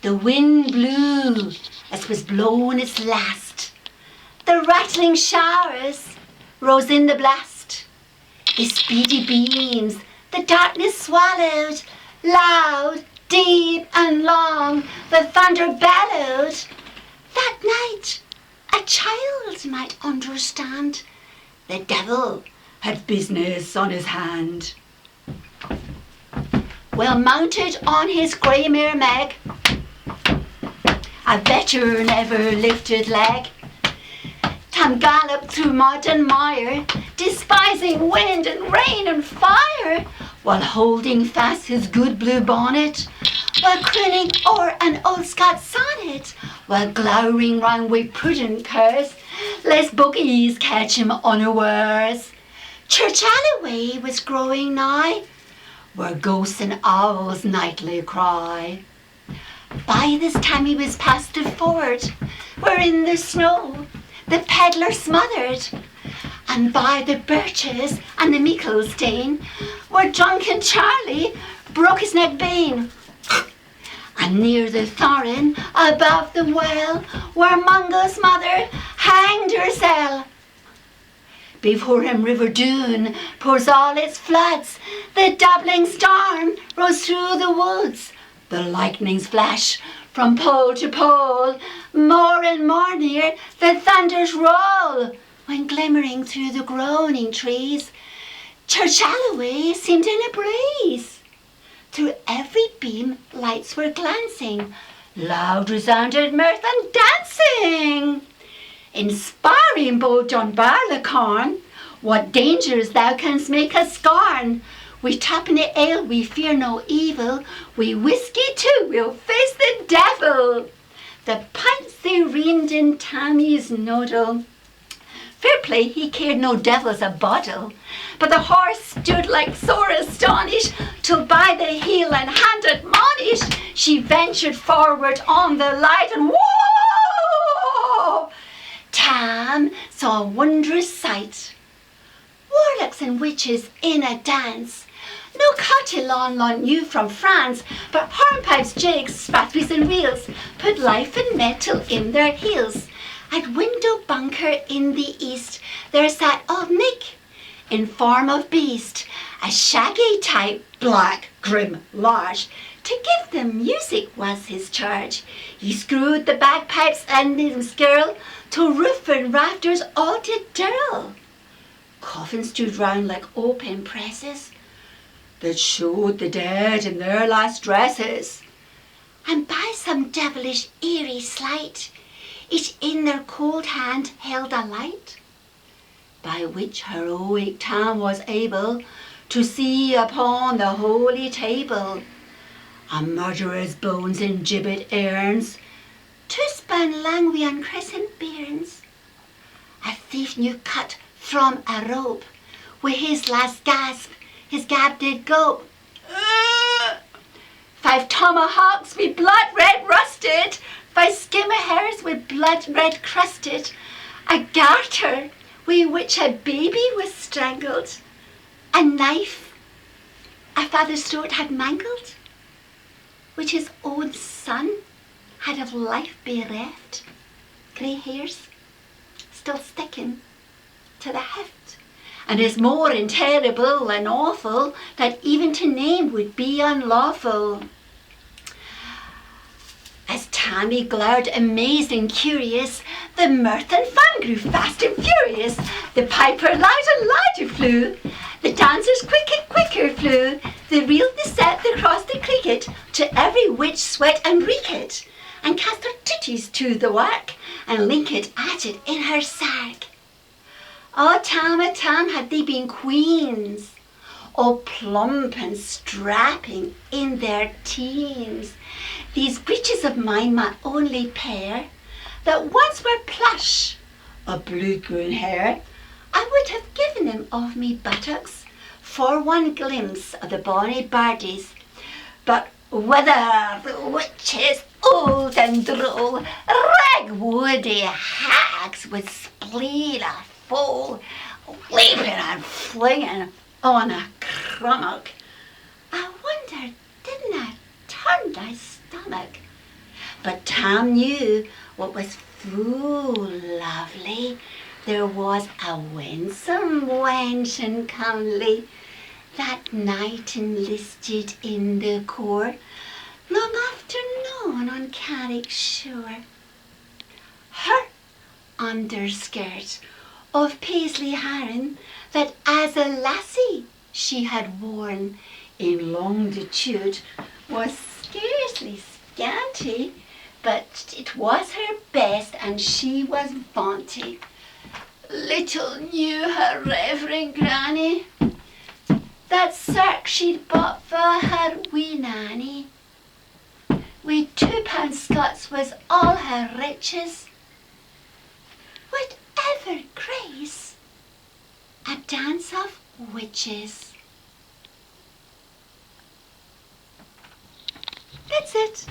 The wind blew as was blown its last. The rattling showers rose in the blast. The speedy beams the darkness swallowed. Loud, deep and long the thunder bellowed. That night a child might understand the devil had business on his hand. Well mounted on his grey mare Meg, a better never lifted leg, Tam galloped through mud and mire, despising wind and rain and fire, while holding fast his good blue bonnet, while crooning o'er an old Scots sonnet, while glowering round wi' prudent curse, lest bogies catch him unawares. Church alleyway was growing nigh, where ghosts and owls nightly cry. By this time he was past the ford, where in the snow the pedlar smothered, and by the birches and the meikle stane, where drunken Charlie broke his neck bane. And near the thorn above the well, where Mungo's mother hanged hersel. Before him River Doon pours all its floods, the doubling storm rose through the woods. The lightnings flash from pole to pole, more and more near the thunders roll, when glimmering through the groaning trees, Church alleyway seemed in a breeze. Through every beam lights were glancing, loud resounded mirth and dancing. Inspiring bold John Barleycorn, what dangers thou canst make us scorn. We tuppenny ale, we fear no evil, we whiskey too, we'll face the devil. The pints they reamed in Tammy's noddle. Fair play, he cared no devils a bottle, but the horse stood like sore astonished, till by the heel and hand admonished, she ventured forward on the light, and whoa! Tam saw a wondrous sight. Warlocks and witches in a dance. No cotillon new from France, but hornpipes, jigs, spathries and reels put life and metal in their heels. At window bunker in the east there sat old Nick, in form of beast, a shaggy type, black, grim, large. To give them music was his charge. He screwed the bagpipes and the skirl, till roof and rafters all did dirl. Coffins stood round like open presses, that showed the dead in their last dresses. And by some devilish eerie sleight, each in their cold hand held a light, by which heroic Tam was able to see upon the holy table a murderer's bones in gibbet urns, two span languy on crescent bairns, a thief new cut from a rope, with his last gasp his gab did go. 5 tomahawks with blood red rusted, 5 skimmer hairs with blood red crusted, a garter with which a baby was strangled, a knife a father's throat had mangled, which his own son had of life bereft, grey hairs still sticking to the heft, and is more terrible and awful that even to name would be unlawful. As Tammy glowered amazed and curious, the mirth and fun grew fast and furious. The piper loud and louder flew, the dancers quick and quicker flew, the reel, the set, the cross, the cricket, to every witch sweat and reek it, and cast her titties to the work, and link it at it in her sark. Oh, Tam had they been queens, all plump and strapping in their teens. These breeches of mine, my only pair, that once were plush of blue-green hair, I would have given them of me buttocks for one glimpse of the bonny birdies. But whether the witches old and droll, rag-woody hags with spleen a full, leaping and flinging on a crummock, I wonder didn't I turn thy stomach? But Tom knew what was full lovely. There was a winsome wench and comely that night enlisted in the corps, long afternoon on Carrick shore. Her underskirt of paisley herring that as a lassie she had worn in longitude was scarcely scanty, but it was her best and she was vaunty. Little knew her reverend granny that sark she'd bought for her wee nanny. With £2 Scots was all her riches. Whatever grace, a dance of witches. That's it.